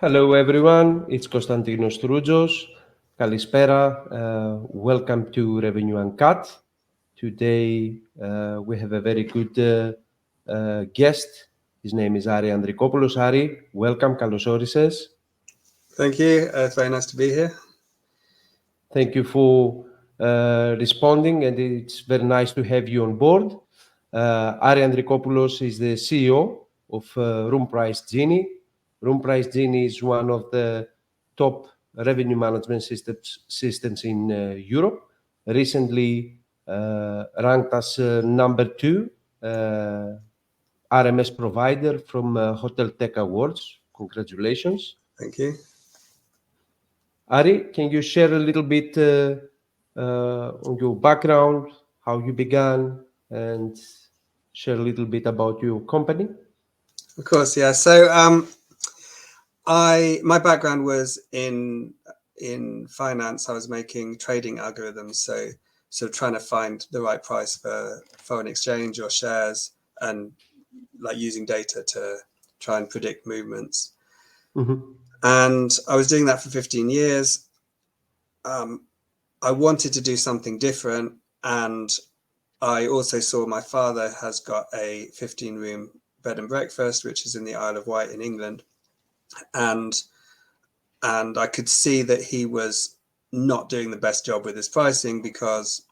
Hello everyone, it's Konstantinos Troudzos. Kalispera. Welcome to Revenue UnCut. Today we have a very good guest. His name is Ari Andricopoulos. Ari, welcome. Kalos όρισες. Thank you. It's very nice to be here. Thank you for responding, and it's very nice to have you on board. Ari Andricopoulos is the CEO of RoomPriceGenie. RoomPriceGenie is one of the top revenue management systems in Europe. Recently ranked as number 2 RMS provider from Hotel Tech Awards. Congratulations. Thank you. Ari, can you share a little bit on your background, how you began, and share a little bit about your company? Of course, yeah. So my background was in finance. I was making trading algorithms, so trying to find the right price for foreign exchange or shares, and like using data to try and predict movements. Mm-hmm. And I was doing that for 15 years. I wanted to do something different, and I also saw my father has got a 15-room bed and breakfast, which is in the Isle of Wight in England. And I could see that he was not doing the best job with his pricing, because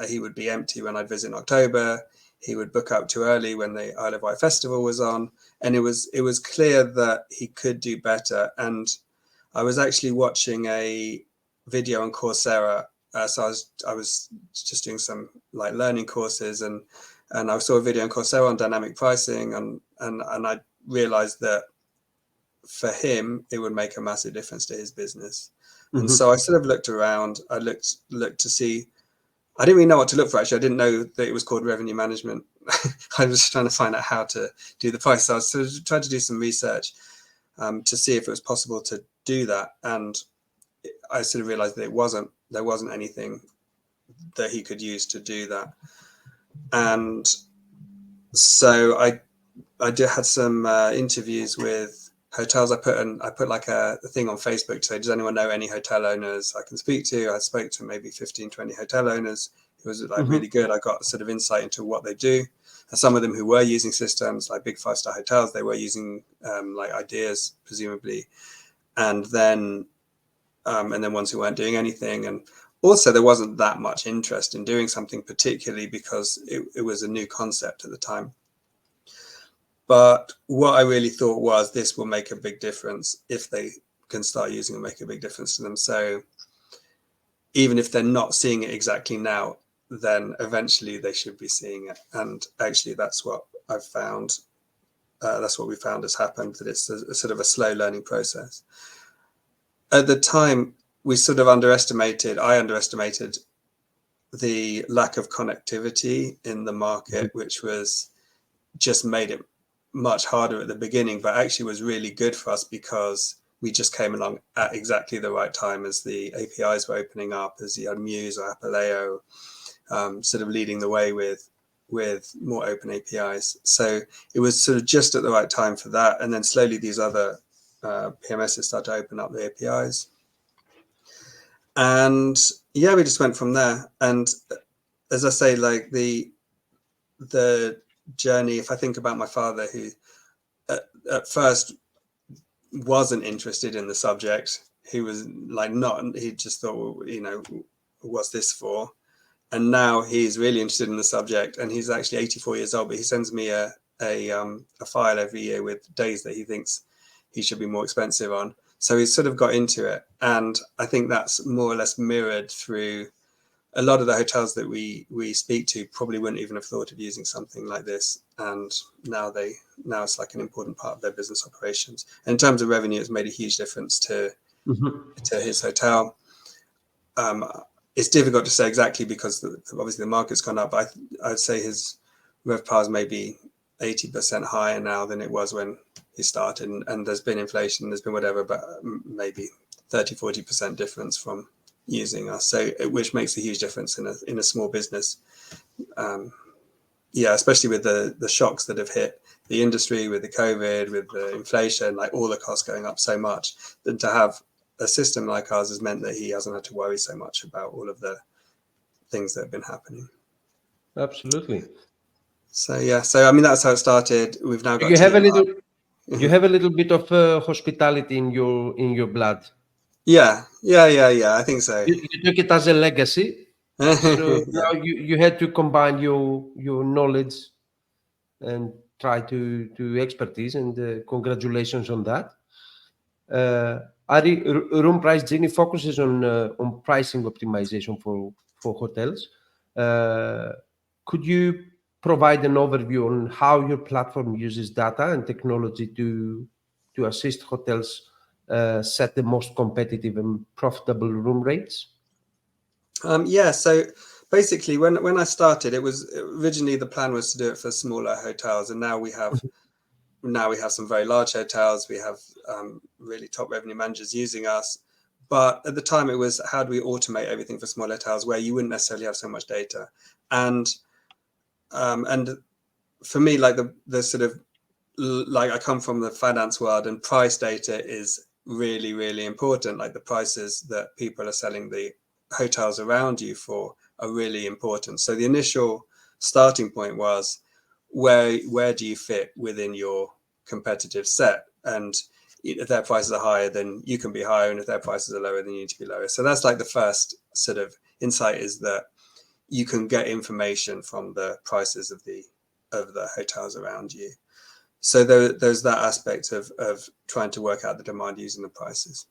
he would be empty when I'd visit in October. He would book up too early when the Isle of Wight festival was on. And it was clear that he could do better. And I was actually watching a video on Coursera. So I was just doing some like learning courses, and I saw a video on Coursera on dynamic pricing, and I realized that for him it would make a massive difference to his business. Mm-hmm. And so I sort of looked around. I looked to see. I didn't really know what to look for, actually. I didn't know that it was called revenue management. I was trying to find out how to do the price. So I was sort of trying to do some research to see if it was possible to do that. And I sort of realized that there wasn't anything that he could use to do that. And so I had some interviews with hotels. I put like a thing on Facebook to say, does anyone know any hotel owners I can speak to? I spoke to maybe 15, 20 hotel owners. It was like really good. I got sort of insight into what they do. And some of them who were using systems like big 5-star hotels, they were using like ideas, presumably. And then ones who weren't doing anything. And also there wasn't that much interest in doing something, particularly because it was a new concept at the time. But what I really thought was this will make a big difference if they can start using it, make a big difference to them. So even if they're not seeing it exactly now, then eventually they should be seeing it. And actually that's what I've found. That's what we found has happened, that it's a sort of a slow learning process. At the time, I underestimated the lack of connectivity in the market, which was just made it much harder at the beginning, but actually was really good for us because we just came along at exactly the right time as the APIs were opening up, as you had Muse or Apaleo sort of leading the way with more open APIs. So it was sort of just at the right time for that. And then slowly these other PMSs start to open up the APIs. And yeah, we just went from there. And as I say, like the journey, if I think about my father, who at first wasn't interested in the subject, he was like he just thought, well, you know, what's this for? And now he's really interested in the subject, and he's actually 84 years old, but he sends me a file every year with days that he thinks he should be more expensive on. So he's sort of got into it. And I think that's more or less mirrored through a lot of the hotels that we speak to. Probably wouldn't even have thought of using something like this. And now it's like an important part of their business operations. And in terms of revenue, it's made a huge difference to his hotel. It's difficult to say exactly because obviously the market's gone up. I'd say his RevPAR is maybe 80% higher now than it was when he started, and there's been inflation, there's been whatever, but maybe 30-40% difference from using us, so which makes a huge difference in a small business. Especially with the shocks that have hit the industry, with the COVID, with the inflation, like all the costs going up so much, than to have a system like ours has meant that he hasn't had to worry so much about all of the things that have been happening. Absolutely. So yeah, so I mean that's how it started. We've now got You a have a team. little, you have a little bit of hospitality in your blood. Yeah. I think so. You took it as a legacy, so Yeah. now you had to combine your knowledge and try to expertise, and congratulations on that. Uh, Ari, RoomPriceGenie focuses on pricing optimization for hotels. Uh, could you provide an overview on how your platform uses data and technology to assist hotels set the most competitive and profitable room rates? Yeah, so basically when I started, it was originally the plan was to do it for smaller hotels, and now we have some very large hotels. We have really top revenue managers using us. But at the time it was, how do we automate everything for small hotels where you wouldn't necessarily have so much data? And for me, like the sort of, like I come from the finance world, and price data is really, really important. Like the prices that people are selling the hotels around you for are really important. So the initial starting point was, where do you fit within your competitive set? And if their prices are higher, then you can be higher, and if their prices are lower, then you need to be lower. So that's like the first sort of insight, is that you can get information from the prices of the hotels around you. So there's that aspect of trying to work out the demand using the prices.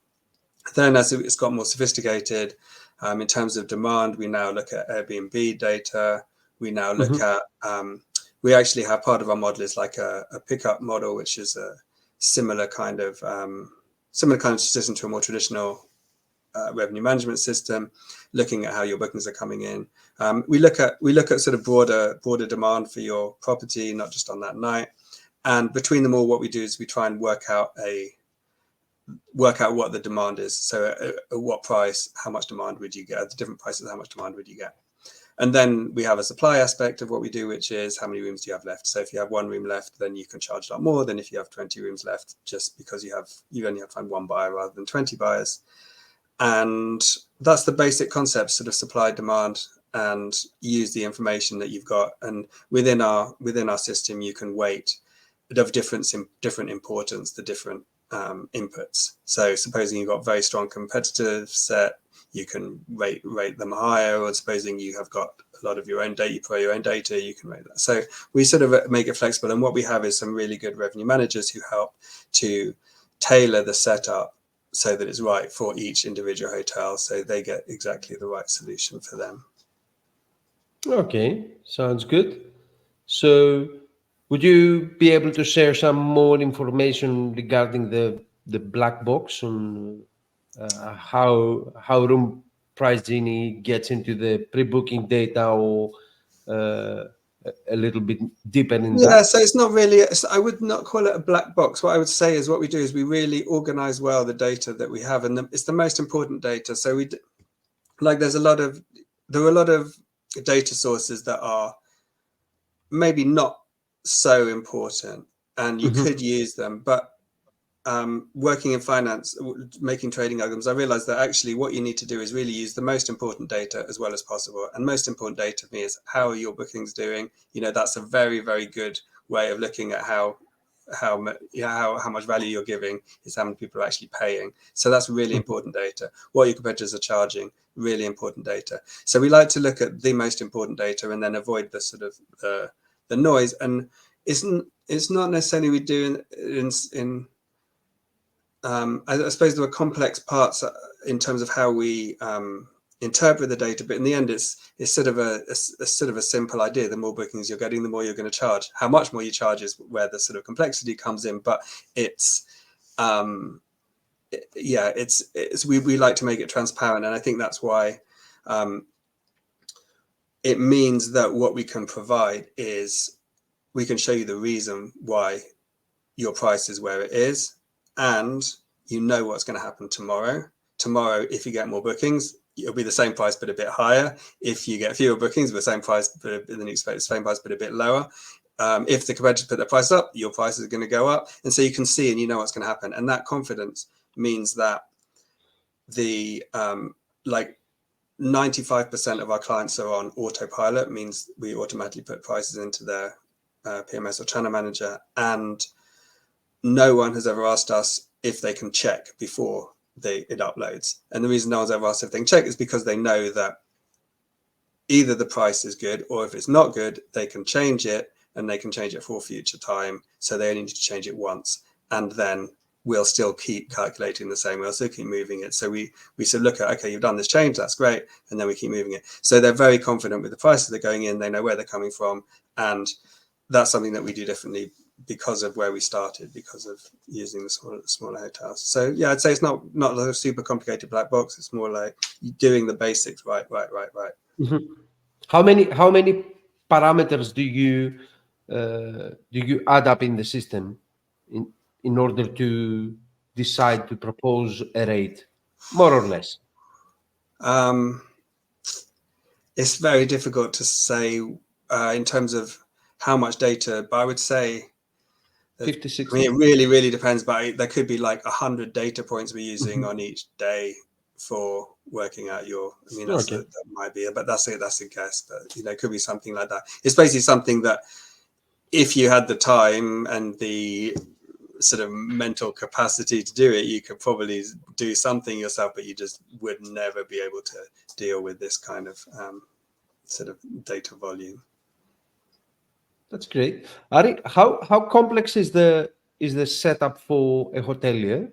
Then as it's got more sophisticated, in terms of demand, we now look at Airbnb data. We now look at, we actually have, part of our model is like a pickup model, which is a similar kind of system to a more traditional revenue management system, looking at how your bookings are coming in. We look at sort of broader demand for your property, not just on that night. And between them all, what we do is we try and work out what the demand is. So at what price, how much demand would you get? At the different prices, how much demand would you get? And then we have a supply aspect of what we do, which is how many rooms do you have left? So if you have one room left, then you can charge a lot more than if you have 20 rooms left, just because you only have to find one buyer rather than 20 buyers. And that's the basic concept, sort of supply, demand, and use the information that you've got. And within our system, you can weight of different importance, the different inputs. So supposing you've got very strong competitive set, you can rate them higher, or supposing you have got a lot of your own data, you provide your own data, you can rate that. So we sort of make it flexible. And what we have is some really good revenue managers who help to tailor the setup so that it's right for each individual hotel, so they get exactly the right solution for them. Okay, sounds good. So, would you be able to share some more information regarding the black box on how Room Price Genie gets into the pre-booking data, or uh, a little bit deeper in Yeah, that? so it's not really, I would not call it a black box. What I would say is, what we do is we really organize well the data that we have, and it's the most important data. So there are a lot of data sources that are maybe not so important, and you could use them, but working in finance, making trading algorithms, I realized that actually what you need to do is really use the most important data as well as possible. And most important data for me is, how are your bookings doing? That's a very, very good way of looking at how much value you're giving, is how many people are actually paying. So that's really important data. What your competitors are charging, really important data. So we like to look at the most important data and then avoid the sort of the noise. And it's not necessarily we do in I suppose there are complex parts in terms of how we interpret the data, but in the end, it's sort of a simple idea. The more bookings you're getting, the more you're going to charge. How much more you charge is where the sort of complexity comes in. But we like to make it transparent, and I think that's why it means that what we can provide is, we can show you the reason why your price is where it is, and what's going to happen tomorrow. Tomorrow, if you get more bookings, it'll be the same price but a bit higher. If you get fewer bookings, the same price, but then you expect the same price but a bit lower. if the competitors put their price up, your prices are going to go up. And so you can see and you know what's going to happen. And that confidence means that the like 95% of our clients are on autopilot, means we automatically put prices into their PMS or channel manager. And no one has ever asked us if they can check before it uploads. And the reason no one's ever asked if they can check is because they know that either the price is good, or if it's not good, they can change it, and they can change it for future time. So they only need to change it once, and then we'll still keep calculating the same. We'll still keep moving it. So we sort of look at, okay, you've done this change, that's great, and then we keep moving it. So they're very confident with the prices that are going in. They know where they're coming from, and that's something that we do differently because of where we started, because of using the smaller hotels. So yeah, I'd say it's not a super complicated black box. It's more like doing the basics right. Mm-hmm. How many parameters do you add up in the system in order to decide to propose a rate, more or less? It's very difficult to say in terms of how much data, but I would say 50, 60? I mean, it really depends, but there could be like 100 data points we're using on each day for working out your, I mean, that might be, but that's a guess, but it could be something like that. It's basically something that if you had the time and the sort of mental capacity to do it, you could probably do something yourself, but you just would never be able to deal with this kind of sort of data volume. That's great. Ari, how complex is the setup for a hotelier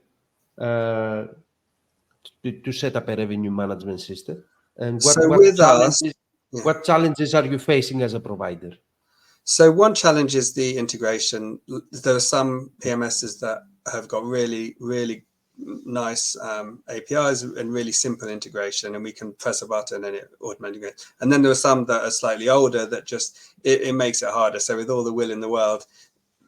to set up a revenue management system? And So with us, what challenges are you facing as a provider? So one challenge is the integration. There are some PMSs that have got really nice APIs and really simple integration, and we can press a button and it automatically goes. And then there are some that are slightly older that just it makes it harder. So with all the will in the world,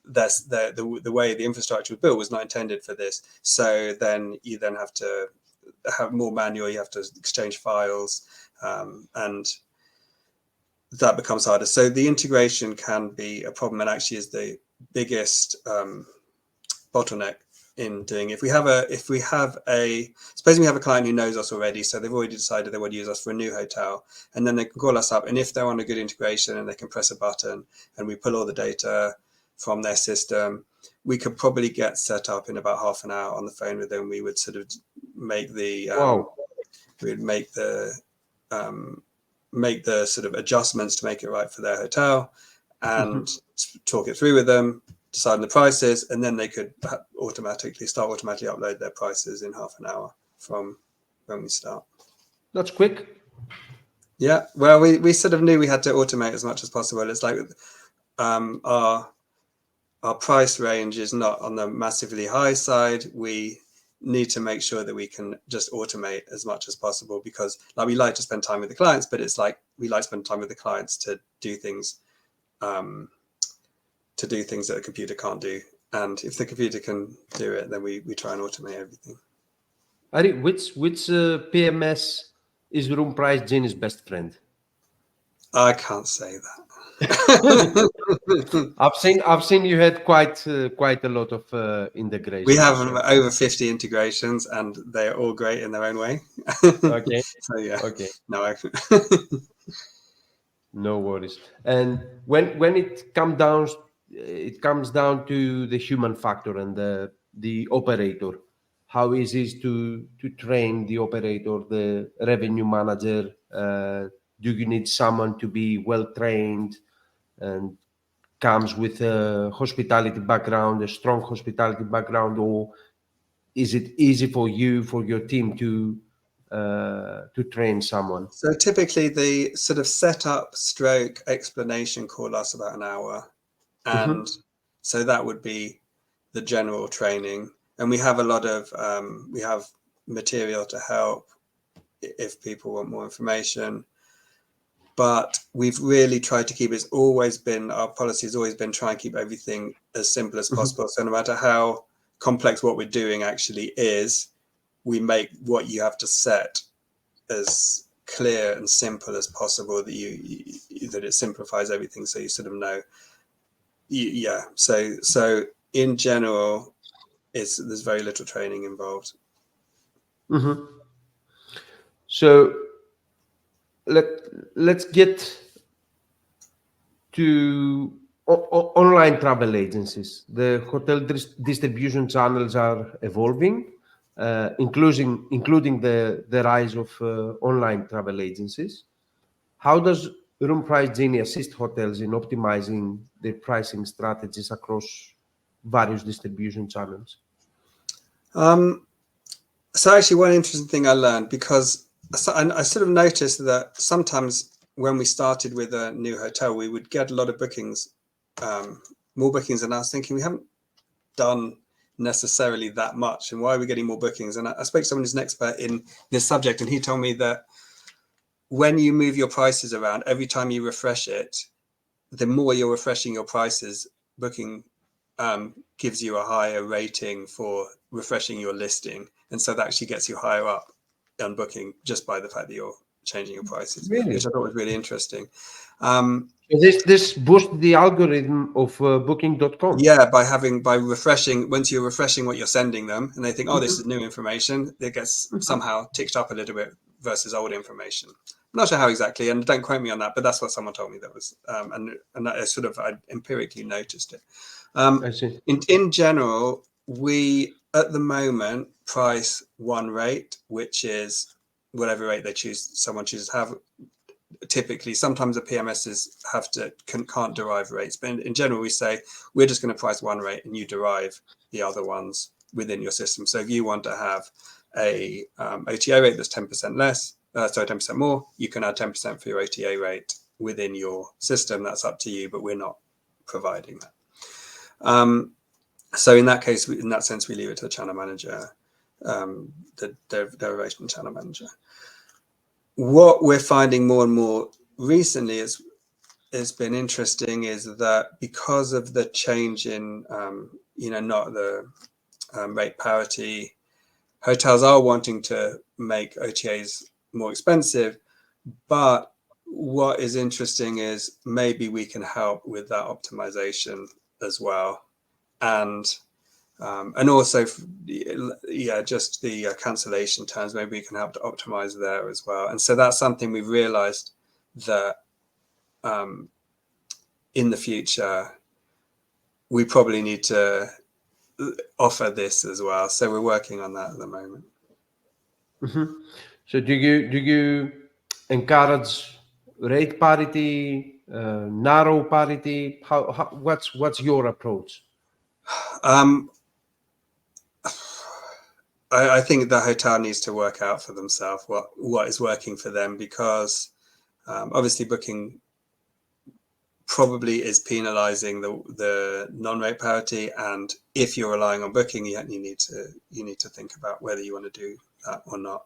that's the way the infrastructure was built was not intended for this. So then you have to have more manual. You have to exchange files, and that becomes harder. So the integration can be a problem, and actually is the biggest bottleneck in doing it. Supposing we have a client who knows us already, so they've already decided they want to use us for a new hotel, and then they can call us up, and if they're on a good integration and they can press a button and we pull all the data from their system, we could probably get set up in about half an hour on the phone with them. We would sort of make the make the sort of adjustments to make it right for their hotel, and talk it through with them, decide on the prices, and then they could automatically upload their prices in half an hour from when we start. That's quick. Yeah, well, we sort of knew we had to automate as much as possible. It's like our price range is not on the massively high side. We need to make sure that we can just automate as much as possible, because we like to spend time with the clients, but it's like we like to spend time with the clients to do things that a computer can't do. And if the computer can do it, then we try and automate everything. Ari, which PMS is RoomPriceGenie's best friend? I can't say that. I've seen you had quite a lot of integrations. We have over 50 integrations, and they're all great in their own way. Okay. So yeah. Okay. No. No worries. And when it comes down to the human factor and the operator. How easy is to train the operator, the revenue manager? Do you need someone to be well trained and comes with a hospitality background, a strong hospitality background, or is it easy for your team to train someone? So typically the sort of setup stroke explanation call lasts about an hour. And so that would be the general training. And we have a lot of, we have material to help if people want more information. But we've really tried to keep, our policy has always been try and keep everything as simple as possible. So no matter how complex what we're doing actually is, we make what you have to set as clear and simple as possible, that it simplifies everything, so you sort of know Yeah. So in general, there's very little training involved. Mm-hmm. So let's get to online travel agencies. The hotel distribution channels are evolving, including the rise of online travel agencies. How does RoomPriceGenie assist hotels in optimizing their pricing strategies across various distribution channels? So actually, one interesting thing I learned, because I sort of noticed that sometimes when we started with a new hotel, we would get a lot of bookings, more bookings, and I was thinking we haven't done necessarily that much, and why are we getting more bookings? And I spoke to someone who's an expert in this subject, and he told me that when you move your prices around, every time you refresh it, the more you're refreshing your prices, booking gives you a higher rating for refreshing your listing, and so that actually gets you higher up on booking just by the fact that you're changing your prices, which I Really? thought was really interesting. So this boosts the algorithm of Booking.com. Yeah, by refreshing, once you're refreshing what you're sending them, and they think, oh, this is Mhm, new information, it gets mhm. somehow ticked up a little bit versus old information. I'm not sure how exactly, and don't quote me on that, but that's what someone told me that was, and that is sort of, I empirically noticed it. I see. In general, we at the moment price one rate, which is whatever rate someone chooses to have. Typically, sometimes the PMSs can't derive rates, but in general, we say we're just going to price one rate and you derive the other ones within your system. So if you want to have a OTA rate that's 10% less, 10% more, you can add 10% for your OTA rate within your system. That's up to you, but we're not providing that. So in that case, in that sense, we leave it to the channel manager, the derivation channel manager. What we're finding more and more recently has been interesting is that because of the change in, not the rate parity, hotels are wanting to make OTAs more expensive. But what is interesting is maybe we can help with that optimization as well. And also, just the cancellation terms, maybe we can help to optimize there as well. And so that's something we've realized that in the future, we probably need to offer this as well. So we're working on that at the moment. Mhm. So do you encourage rate parity, narrow parity? What's your approach? Um, I think the hotel needs to work out for themselves what is working for them, because obviously booking probably is penalizing the non-rate parity, and if you're relying on booking, you need to think about whether you want to do that or not.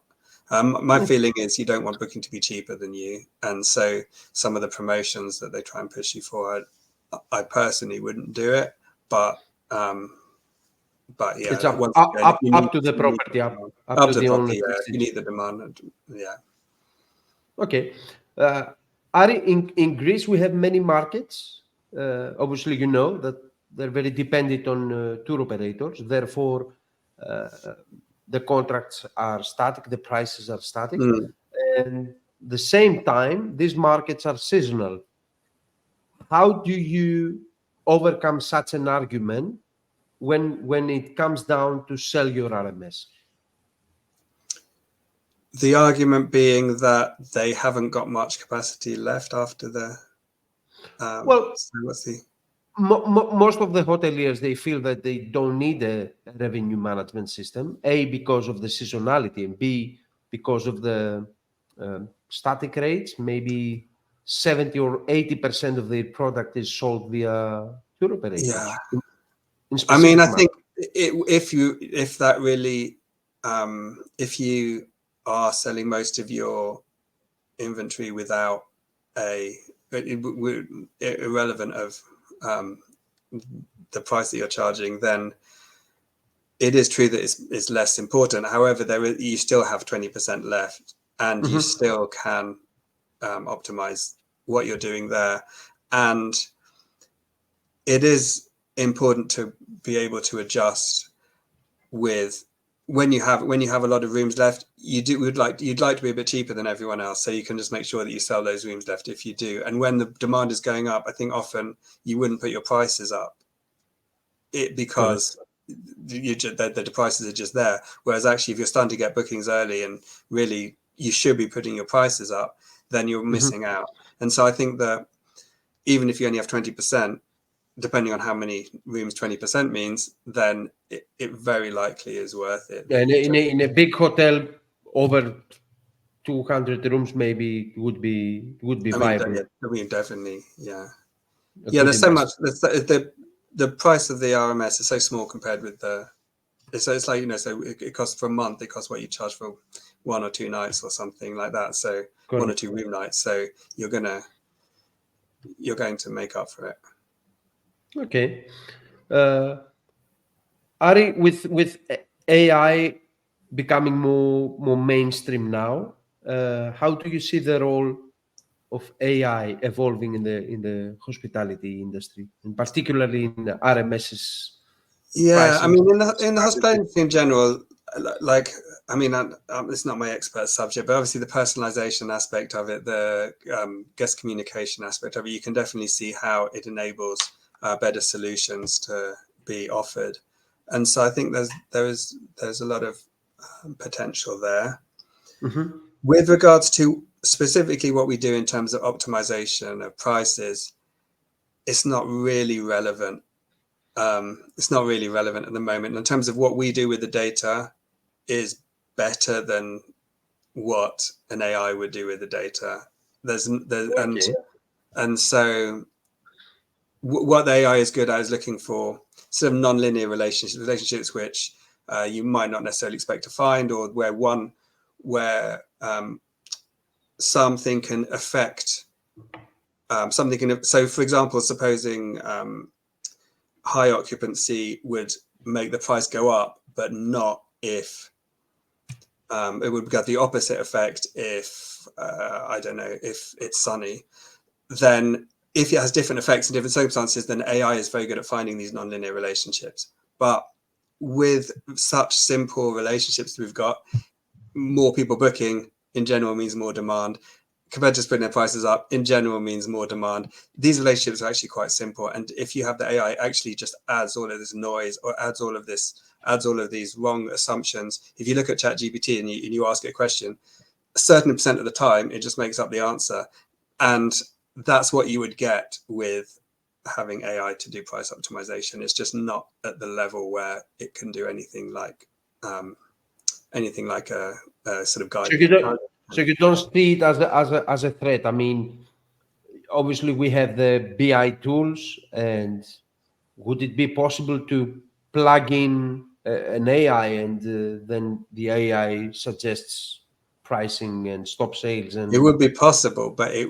My feeling is you don't want booking to be cheaper than you, and so some of the promotions that they try and push you for, I personally wouldn't do it, but yeah, It's up once up again, if up, you up need to the the property, demand, up up to to the the owner's property, yeah, if you decision. need the demand, yeah. Okay. Ari, in Greece, we have many markets. Obviously, you know that they're very dependent on tour operators. Therefore, uh, the contracts are static, the prices are static. Mm. And the same time, these markets are seasonal. How do you overcome such an argument when it comes down to sell your RMS? The argument being that they haven't got much capacity left after the Well, so what's the most of the hoteliers, they feel that they don't need a revenue management system. A, because of the seasonality, and B, because of the static rates. Maybe 70 or 80% of the product is sold via tour yeah. operators in I mean, specific I markets. think if you are selling most of your inventory without irrelevant of um, the price that you're charging, then it is true that it's less important. However, you still have 20% left, and you Mhm. still can optimize what you're doing there. And it is important to be able to adjust with when you have a lot of rooms left. You'd like to be a bit cheaper than everyone else, so you can just make sure that you sell those rooms left if you do. And when the demand is going up, I think often you wouldn't put your prices up because the prices are just there. Whereas actually, if you're starting to get bookings early and really you should be putting your prices up, then you're missing out. And so I think that even if you only have 20%, depending on how many rooms 20% means, then it very likely is worth it. And in a big hotel, over 200 rooms maybe would be viable. I mean, definitely, yeah. A Yeah, good there's so much. investment. The price of the RMS is so small compared with the. So it's like, so it costs for a month. It costs what you charge for 1 or 2 nights or something like that. So Correct. 1 or 2 room nights. So you're going to make up for it. Okay. Ari, with AI becoming more mainstream now, how do you see the role of AI evolving in the hospitality industry, and particularly in RMS's Yeah, I pricing mean, in the strategy? hospitality in general, like, I mean, it's not my expert subject, but obviously the personalization aspect of it, the guest communication aspect of it, you can definitely see how it enables better solutions to be offered. And so I think there's a lot of potential there. Mm-hmm. With regards to specifically what we do in terms of optimization of prices, it's not really relevant. It's not really relevant at the moment. In terms of what we do with the data is better than what an AI would do with the data. Okay. And so what the AI is good at is looking for sort of non-linear relationships which you might not necessarily expect to find, or where something can affect something can. So, for example, supposing high occupancy would make the price go up, but not if it would get the opposite effect if I don't know, if it's sunny. Then if it has different effects in different circumstances, then AI is very good at finding these nonlinear relationships. But with such simple relationships we've got, more people booking in general means more demand. Compared to just putting their prices up, in general means more demand. These relationships are actually quite simple. And if you have the AI actually just adds all of this noise, or adds all of these wrong assumptions. If you look at ChatGPT and you ask it a question, a certain percent of the time, it just makes up the answer. And that's what you would get with having AI to do price optimization. It's just not at the level where it can do anything like a sort of guiding. So you don't see it as a threat. I mean, obviously we have the BI tools, and would it be possible to plug in an AI, and then the AI suggests pricing and stop sales? It And would be possible, but it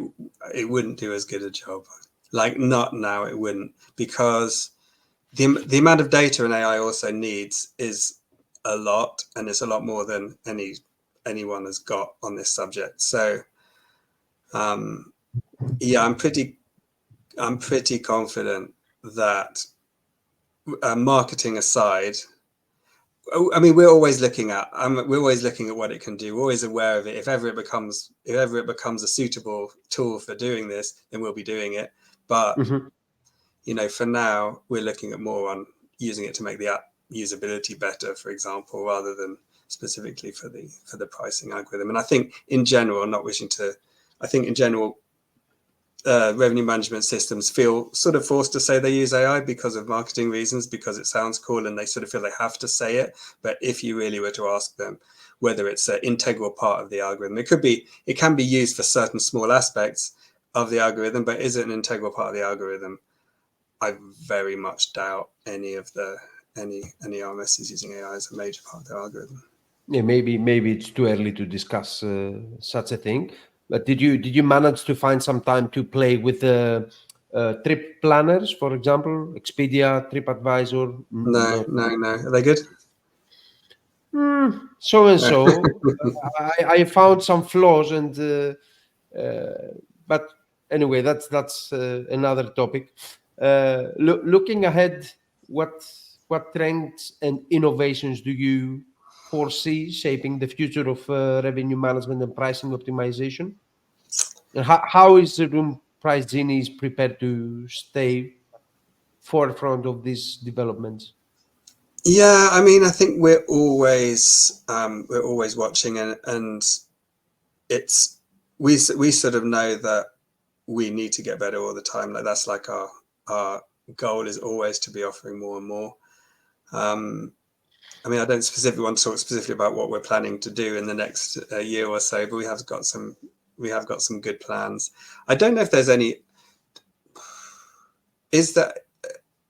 wouldn't do as good a job. Like, not now, it wouldn't, because the amount of data an AI also needs is a lot, and it's a lot more than anyone has got on this subject. So yeah, I'm pretty confident that marketing aside, I mean, we're always looking at what it can do. We're always aware of it. If ever it becomes a suitable tool for doing this, then we'll be doing it. But for now, we're looking at more on using it to make the app usability better, for example, rather than specifically for the pricing algorithm. And I think in general, revenue management systems feel sort of forced to say they use AI because of marketing reasons, because it sounds cool and they sort of feel they have to say it. But if you really were to ask them whether it's an integral part of the algorithm, it can be used for certain small aspects of the algorithm, but is it an integral part of the algorithm? I very much doubt any RMS is using AI as a major part of their algorithm. yeah, maybe it's too early to discuss such a thing. But did you manage to find some time to play with the trip planners, for example, Expedia, TripAdvisor? No. Are they good? So and so. I found some flaws, but anyway, that's another topic. Looking ahead, what what trends and innovations do you foresee shaping the future of revenue management and pricing optimization? And how is the Room Price Genie is prepared to stay forefront of these developments? Yeah, I mean, I think we're always watching, and it's we sort of know that we need to get better all the time. Like that's like our goal is always to be offering more and more. Um, I mean, I don't specifically want to talk specifically about what we're planning to do in the next year or so, but we have got some good plans. I don't know if there's any. Is that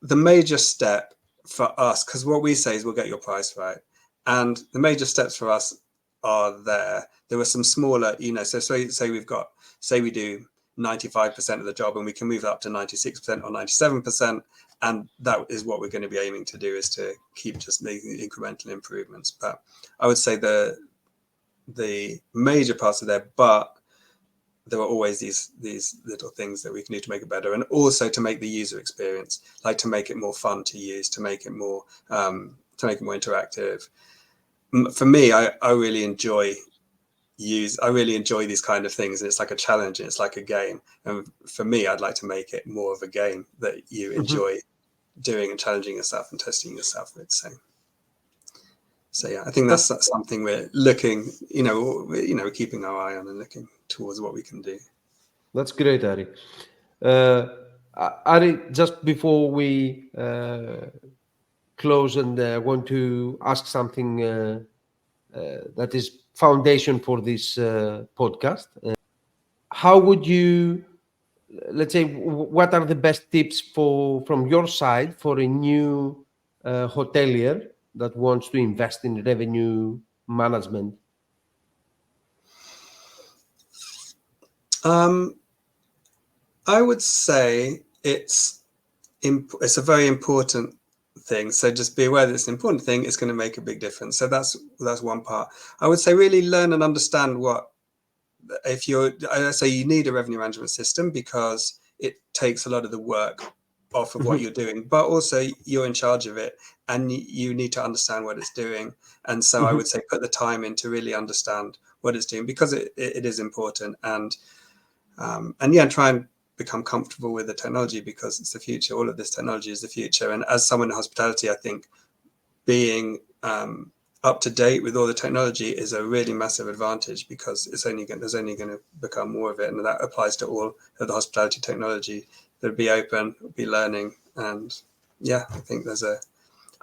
the major step for us? Because what we say is we'll get your price right, and the major steps for us are there. There were some smaller, So say we do 95% of the job, and we can move up to 96% or 97%, and that is what we're going to be aiming to do, is to keep just making incremental improvements. But I would say the major parts are there, but there are always these little things that we can do to make it better, and also to make the user experience, like to make it more fun to use, to make it more interactive. For me, I really enjoy these kind of things, and it's like a challenge, and it's like a game. And for me, I'd like to make it more of a game that you Mhm. enjoy doing and challenging yourself and testing yourself with. So yeah, I think that's something we're looking, we're keeping our eye on and looking towards what we can do. That's great, Ari. Uh, Ari, just before we close, and want to ask something that is foundation for this podcast. How would you, let's say, what are the best tips for from your side for a new hotelier that wants to invest in revenue management? Um, I would say it's a very important thing. So just be aware that it's an important thing. It's going to make a big difference. So that's one part. I would say really learn and understand what if you're. I say you need a revenue management system because it takes a lot of the work off of what you're doing, but also you're in charge of it, and you need to understand what it's doing. And so I would say put the time in to really understand what it's doing, because it is important. And yeah, try and become comfortable with the technology, because it's the future. All of this technology is the future. And as someone in hospitality, I think being up to date with all the technology is a really massive advantage, because there's only going to become more of it, and that applies to all of the hospitality technology. That'll be open, be learning, and yeah, I think there's a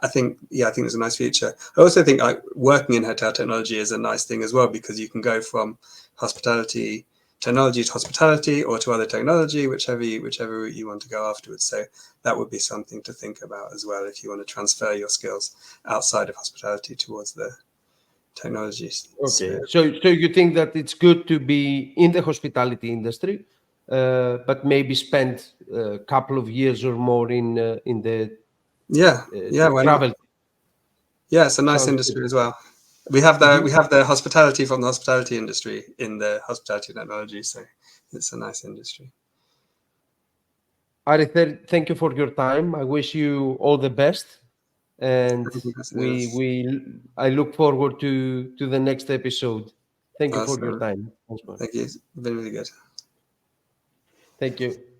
nice future. I also think working in hotel technology is a nice thing as well, because you can go from hospitality technology to hospitality, or to other technology, whichever route you want to go afterwards. So that would be something to think about as well, if you want to transfer your skills outside of hospitality towards the technology Okay, sphere. so you think that it's good to be in the hospitality industry, but maybe spend a couple of years or more in the Yeah, yeah, why not? travel. Yeah, it's a nice Sounds good. industry as well. We have the Mhm. hospitality from the hospitality industry in the hospitality technology, so it's a nice industry. Ari, thank you for your time. I wish you all the best, and Thank you, we Cassius. we I look forward to the next episode. Thank you for your Awesome. time, Osman. Thank you. It's been really good. Thank you.